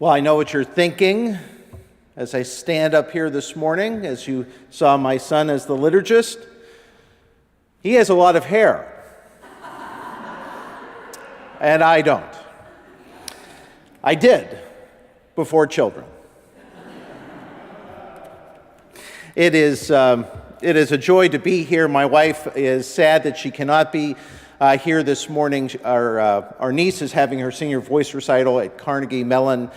Well, I know what you're thinking as I stand up here this morning, as you saw my son as the liturgist. He has a lot of hair, and I don't. I did, before children. It is a joy to be here. My wife is sad that she cannot be here this morning. Our niece is having her senior voice recital at Carnegie Mellon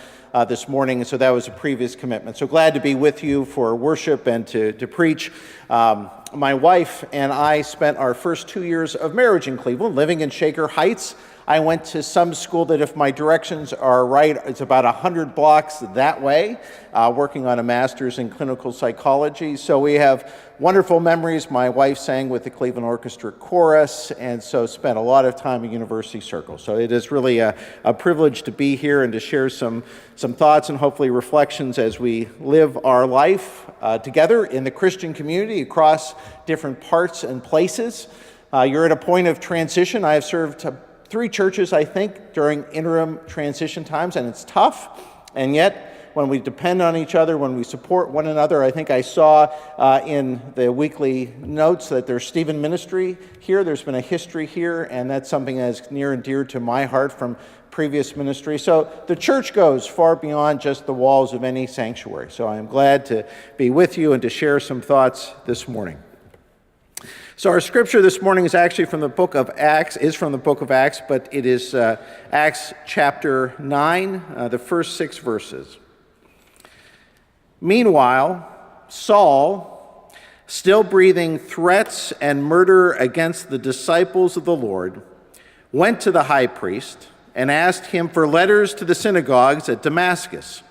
this morning, and so that was a previous commitment. So glad to be with you for worship and to preach. My wife and I spent our first 2 years of marriage in Cleveland, living in Shaker Heights. I went to some school that, if my directions are right, it's about 100 blocks that way, working on a master's in clinical psychology. So we have wonderful memories. My wife sang with the Cleveland Orchestra Chorus, and so spent a lot of time in university circles. So it is really a privilege to be here and to share some thoughts and hopefully reflections as we live our life together in the Christian community across different parts and places. You're at a point of transition. I have served 3 churches, I think, during interim transition times, and it's tough. And yet, when we depend on each other, when we support one another, I think I saw in the weekly notes that there's Stephen ministry here. There's been a history here, and that's something that's near and dear to my heart from previous ministry. So the church goes far beyond just the walls of any sanctuary. So I am glad to be with you and to share some thoughts this morning. So our scripture this morning is actually from the book of Acts, but it is Acts chapter 9, the first 6 verses. Meanwhile, Saul, still breathing threats and murder against the disciples of the Lord, went to the high priest and asked him for letters to the synagogues at Damascus,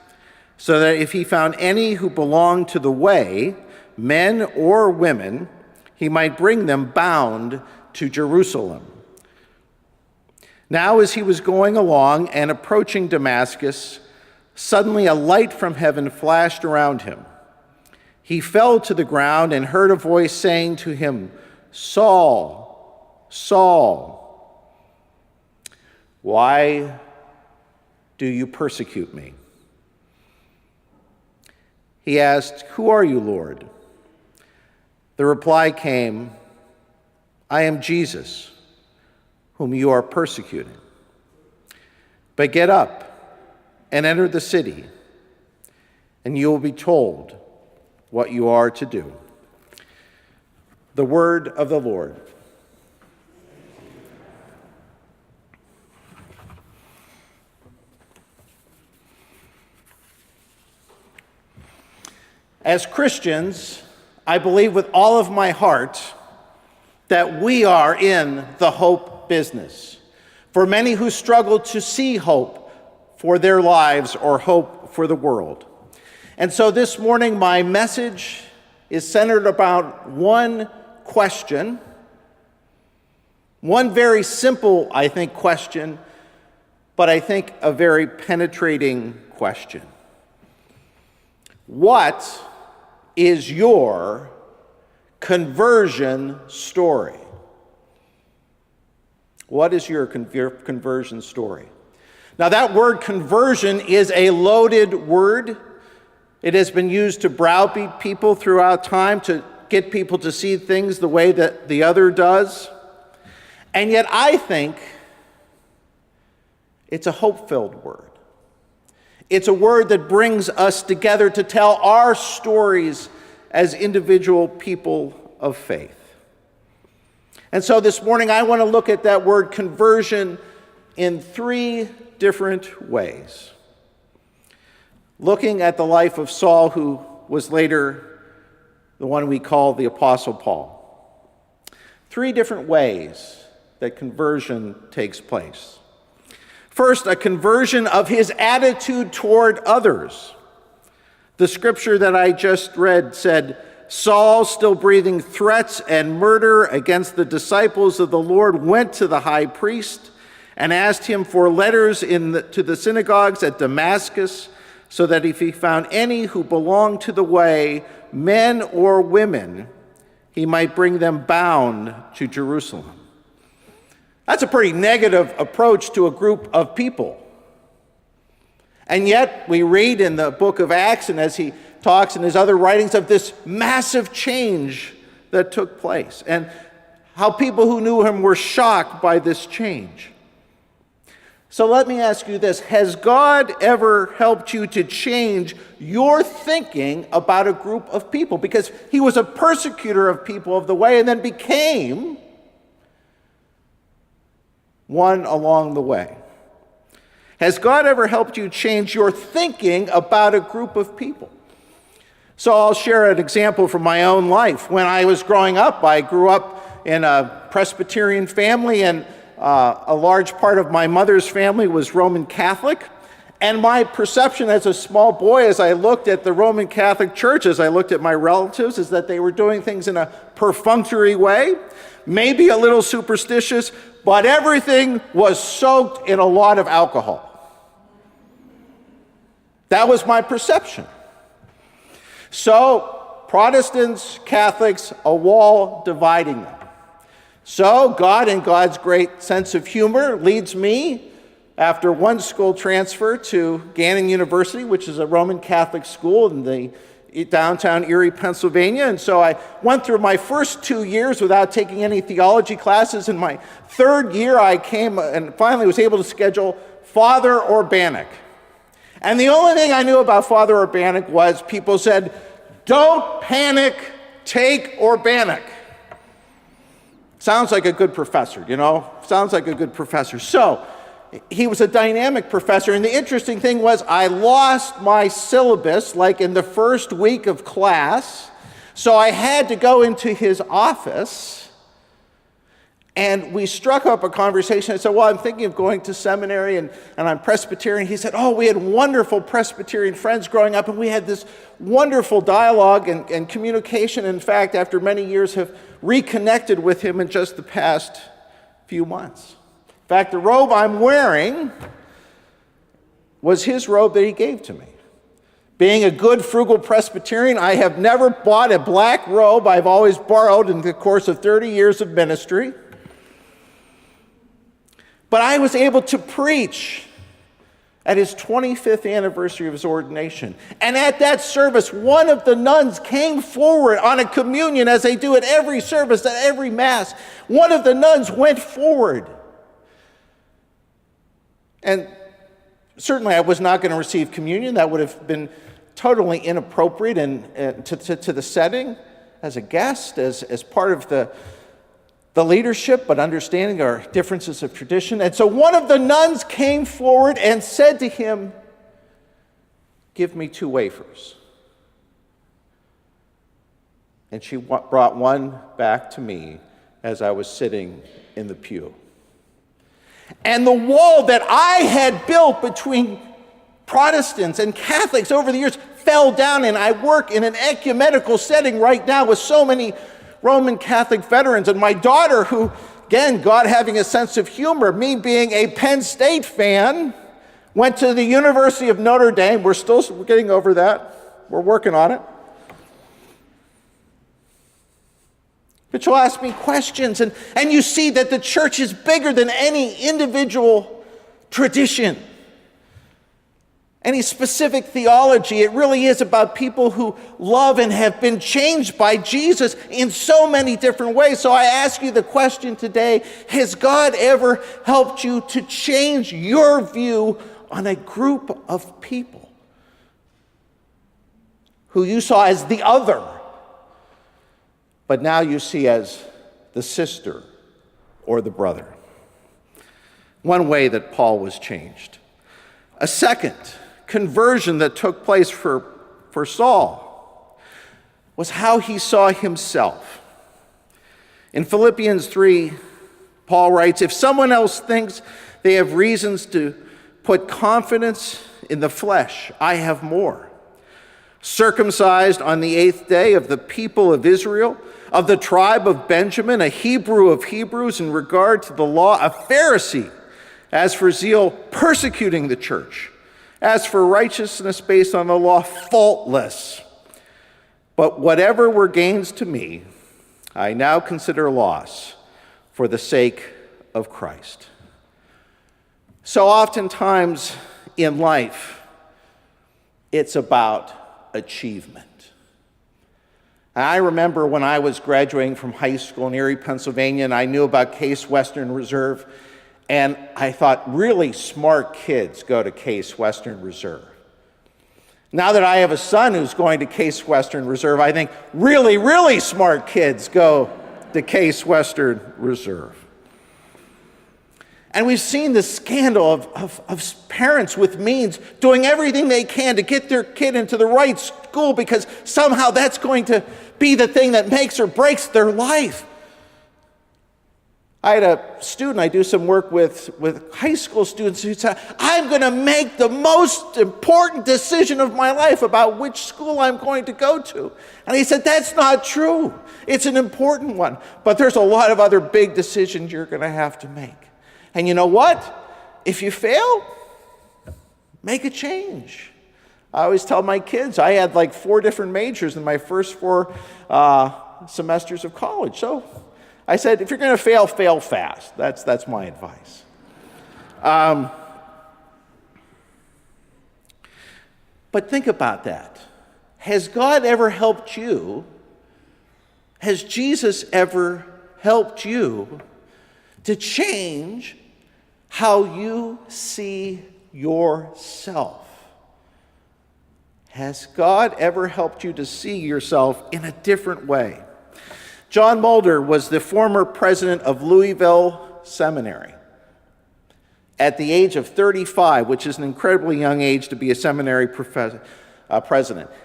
so that if he found any who belonged to the way, men or women, he might bring them bound to Jerusalem. Now, as he was going along and approaching Damascus, suddenly a light from heaven flashed around him. He fell to the ground and heard a voice saying to him, "Saul, Saul, why do you persecute me?" He asked, "Who are you, Lord?" The reply came, "I am Jesus, whom you are persecuting. But get up and enter the city, and you will be told what you are to do." The word of the Lord. As Christians, I believe with all of my heart that we are in the hope business. For many who struggle to see hope for their lives or hope for the world. And so this morning, my message is centered about one question, one very simple, I think, question, but I think a very penetrating question. What is your conversion story? What is your conversion story? Now, that word conversion is a loaded word. It has been used to browbeat people throughout time, to get people to see things the way that the other does. And yet I think it's a hope-filled word. It's a word that brings us together to tell our stories as individual people of faith. And so this morning I want to look at that word conversion in 3 different ways. Looking at the life of Saul, who was later the one we call the Apostle Paul. 3 different ways that conversion takes place. First, a conversion of his attitude toward others. The scripture that I just read said, Saul, still breathing threats and murder against the disciples of the Lord, went to the high priest and asked him for letters to the synagogues at Damascus, so that if he found any who belonged to the way, men or women, he might bring them bound to Jerusalem. That's a pretty negative approach to a group of people. And yet we read in the book of Acts, and as he talks in his other writings, of this massive change that took place, and how people who knew him were shocked by this change. So let me ask you this: has God ever helped you to change your thinking about a group of people? Because he was a persecutor of people of the way and then became one along the way. Has God ever helped you change your thinking about a group of people? So I'll share an example from my own life. When I was growing up, I grew up in a Presbyterian family, and a large part of my mother's family was Roman Catholic. And my perception as a small boy, as I looked at the Roman Catholic Church, as I looked at my relatives, is that they were doing things in a perfunctory way, maybe a little superstitious, but everything was soaked in a lot of alcohol. That was my perception. So, Protestants, Catholics, a wall dividing them. So, God, in God's great sense of humor, leads me, after one school transfer, to Gannon University, which is a Roman Catholic school in the downtown Erie, Pennsylvania. And so I went through my first 2 years without taking any theology classes. In my third year, I came and finally was able to schedule Father Urbanic. And the only thing I knew about Father Urbanic was people said, "Don't panic, take Urbanic." Sounds like a good professor, you know? Sounds like a good professor. So he was a dynamic professor, and the interesting thing was I lost my syllabus like in the first week of class, so I had to go into his office, and we struck up a conversation. I said, "Well, I'm thinking of going to seminary, and I'm Presbyterian." He said, "Oh, we had wonderful Presbyterian friends growing up, and we had this wonderful dialogue and communication. In fact, after many years, have reconnected with him in just the past few months. In fact, the robe I'm wearing was his robe that he gave to me. Being a good, frugal Presbyterian, I have never bought a black robe. I've always borrowed in the course of 30 years of ministry. But I was able to preach at his 25th anniversary of his ordination. And at that service, one of the nuns came forward on a communion, as they do at every service, at every Mass. One of the nuns went forward. And certainly I was not going to receive communion. That would have been totally inappropriate and to the setting, as a guest, as part of the leadership, but understanding our differences of tradition. And so one of the nuns came forward and said to him, "Give me 2 wafers." And she brought one back to me as I was sitting in the pew. And the wall that I had built between Protestants and Catholics over the years fell down, and I work in an ecumenical setting right now with so many Roman Catholic veterans. And my daughter, who, again, God having a sense of humor, me being a Penn State fan, went to the University of Notre Dame. We're still getting over that. We're working on it. But you'll ask me questions, and you see that the church is bigger than any individual tradition, any specific theology. It really is about people who love and have been changed by Jesus in so many different ways. So I ask you the question today: has God ever helped you to change your view on a group of people who you saw as the other, but now you see as the sister or the brother? One way that Paul was changed. A second conversion that took place for Saul was how he saw himself. In Philippians 3, Paul writes, "If someone else thinks they have reasons to put confidence in the flesh, I have more. Circumcised on the 8th day, of the people of Israel, of the tribe of Benjamin, a Hebrew of Hebrews, in regard to the law, a Pharisee, as for zeal, persecuting the church, as for righteousness based on the law, faultless. But whatever were gains to me, I now consider loss for the sake of Christ." So oftentimes in life, It's about achievement. And I remember when I was graduating from high school in Erie, Pennsylvania, and I knew about Case Western Reserve, and I thought really smart kids go to Case Western Reserve. Now that I have a son who's going to Case Western Reserve, I think really, really smart kids go to Case Western Reserve. And we've seen the scandal of parents with means doing everything they can to get their kid into the right school because somehow that's going to be the thing that makes or breaks their life. I had a student I do some work with high school students who said, I'm going to make the most important decision of my life about which school I'm going to go to. And he said, that's not true. It's an important one, but there's a lot of other big decisions you're going to have to make. And you know what? If you fail, make a change. I always tell my kids, I had like 4 different majors in my first 4 semesters of college. So I said, if you're going to fail, fail fast. That's my advice. But think about that. Has God ever helped you? Has Jesus ever helped you to change how you see yourself? Has God ever helped you to see yourself in a different way? John Mulder was the former president of Louisville Seminary. At the age of 35, which is an incredibly young age to be a seminary president,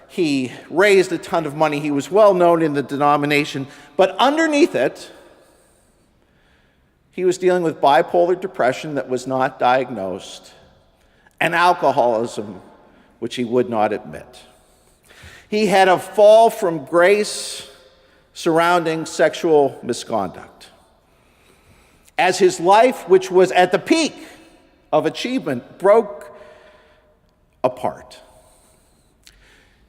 he raised a ton of money. He was well known in the denomination, but underneath it, he was dealing with bipolar depression that was not diagnosed and alcoholism, which he would not admit. He had a fall from grace surrounding sexual misconduct. As his life, which was at the peak of achievement, broke apart.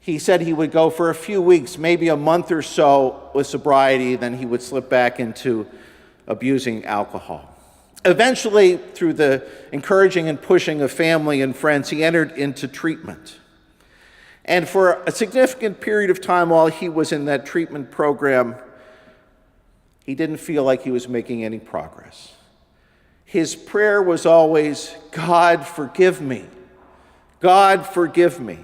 He said he would go for a few weeks, maybe a month or so with sobriety, then he would slip back into abusing alcohol. Eventually, through the encouraging and pushing of family and friends, he entered into treatment. And for a significant period of time while he was in that treatment program, he didn't feel like he was making any progress. His prayer was always, God, forgive me. God, forgive me.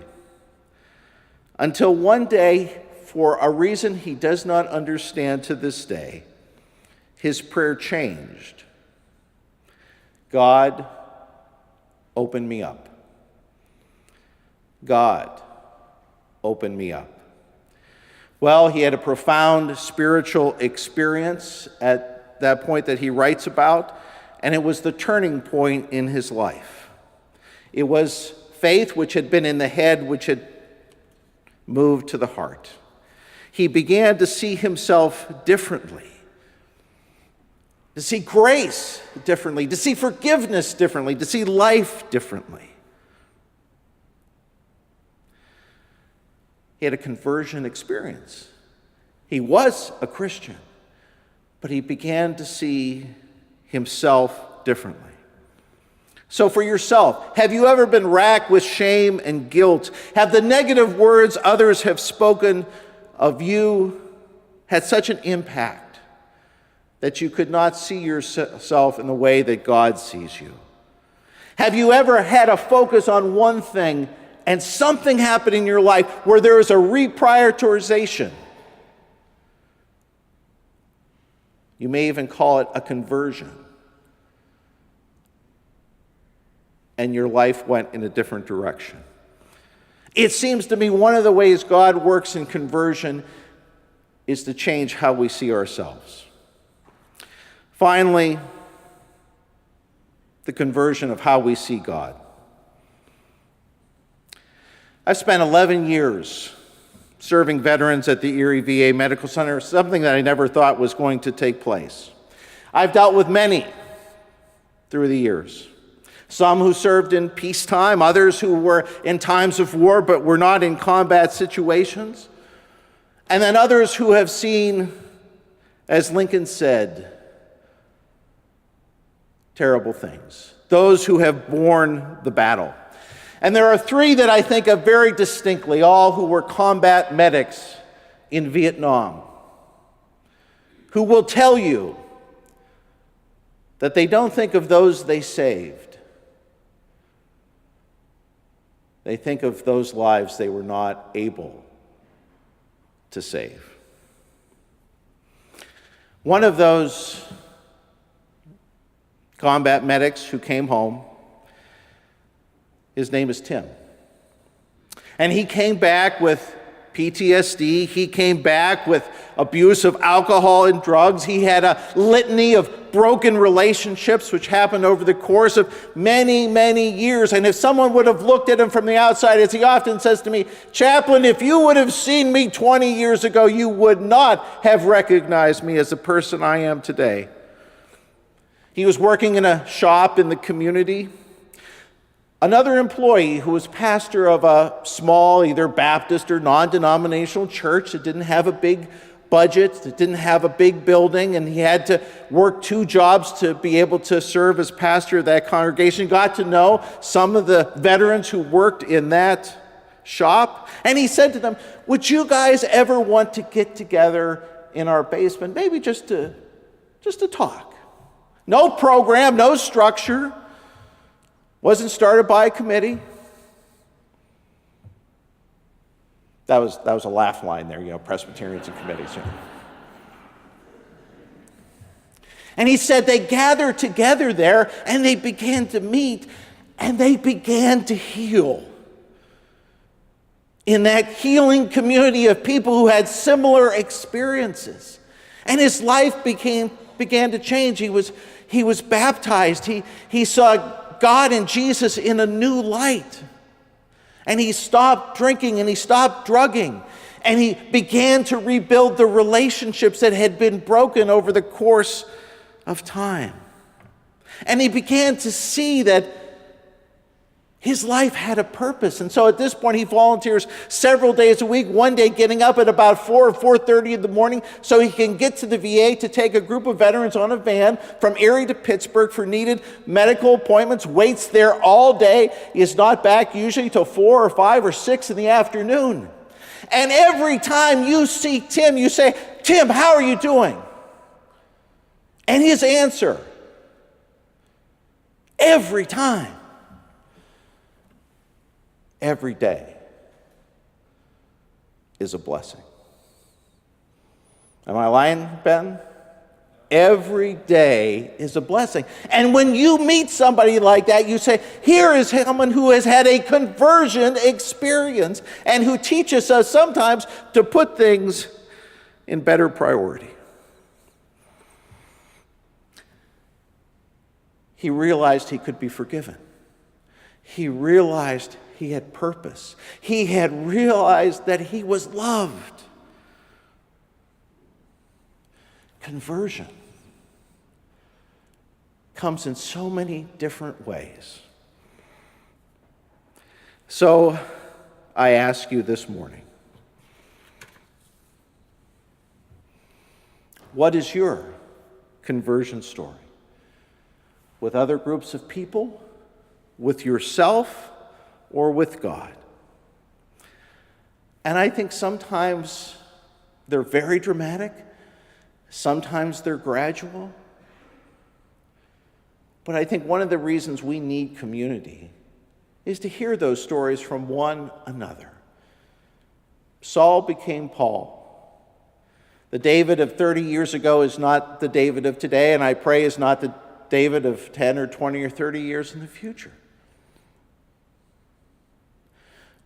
Until one day, for a reason he does not understand to this day, his prayer changed. God, open me up. God, open me up. Well, he had a profound spiritual experience at that point that he writes about, and it was the turning point in his life. It was faith which had been in the head, which had moved to the heart. He began to see himself differently, to see grace differently, to see forgiveness differently, to see life differently. He had a conversion experience. He was a Christian, but he began to see himself differently. So for yourself, have you ever been racked with shame and guilt? Have the negative words others have spoken of you had such an impact that you could not see yourself in the way that God sees you? Have you ever had a focus on one thing and something happened in your life where there was a reprioritization? You may even call it a conversion. And your life went in a different direction. It seems to me one of the ways God works in conversion is to change how we see ourselves. Finally, the conversion of how we see God. I've spent 11 years serving veterans at the Erie VA Medical Center, something that I never thought was going to take place. I've dealt with many through the years. Some who served in peacetime, others who were in times of war but were not in combat situations, and then others who have seen, as Lincoln said, terrible things. Those who have borne the battle. And there are three that I think of very distinctly, all who were combat medics in Vietnam, who will tell you that they don't think of those they saved. They think of those lives they were not able to save. One of those combat medics who came home, his name is Tim. And he came back with PTSD. He came back with abuse of alcohol and drugs. He had a litany of broken relationships which happened over the course of many, many years. And if someone would have looked at him from the outside, as he often says to me, "Chaplain, if you would have seen me 20 years ago, you would not have recognized me as the person I am today." He was working in a shop in the community. Another employee who was pastor of a small, either Baptist or non-denominational church that didn't have a big budget, that didn't have a big building, and he had to work 2 jobs to be able to serve as pastor of that congregation, got to know some of the veterans who worked in that shop. And he said to them, "Would you guys ever want to get together in our basement, maybe just to talk? No program, no structure. Wasn't started by a committee." That was a laugh line there, Presbyterians and committees. And he said they gathered together there and they began to meet and they began to heal. In that healing community of people who had similar experiences. And his life began to change. He was baptized. He saw God and Jesus in a new light. And he stopped drinking and he stopped drugging. And he began to rebuild the relationships that had been broken over the course of time. And he began to see that his life had a purpose. And so at this point, he volunteers several days a week, one day getting up at about 4 or 4:30 in the morning so he can get to the VA to take a group of veterans on a van from Erie to Pittsburgh for needed medical appointments, waits there all day, is not back usually till 4 or 5 or 6 in the afternoon. And every time you see Tim, you say, "Tim, how are you doing?" And his answer, every time, every day is a blessing. Am I lying, Ben? Every day is a blessing. And when you meet somebody like that, you say, here is someone who has had a conversion experience and who teaches us sometimes to put things in better priority. He realized he could be forgiven. He realized he had purpose. He had realized that he was loved. Conversion comes in so many different ways. So I ask you this morning, what is your conversion story? With other groups of people? With yourself? Or with God? And I think sometimes they're very dramatic. Sometimes they're gradual. But I think one of the reasons we need community is to hear those stories from one another. Saul became Paul. The David of 30 years ago is not the David of today, and I pray is not the David of 10 or 20 or 30 years in the future.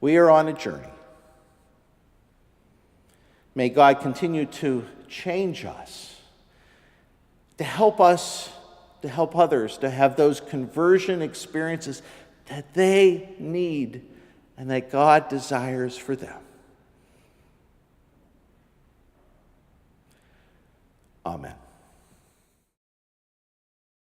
We are on a journey. May God continue to change us, to help others to have those conversion experiences that they need and that God desires for them. Amen.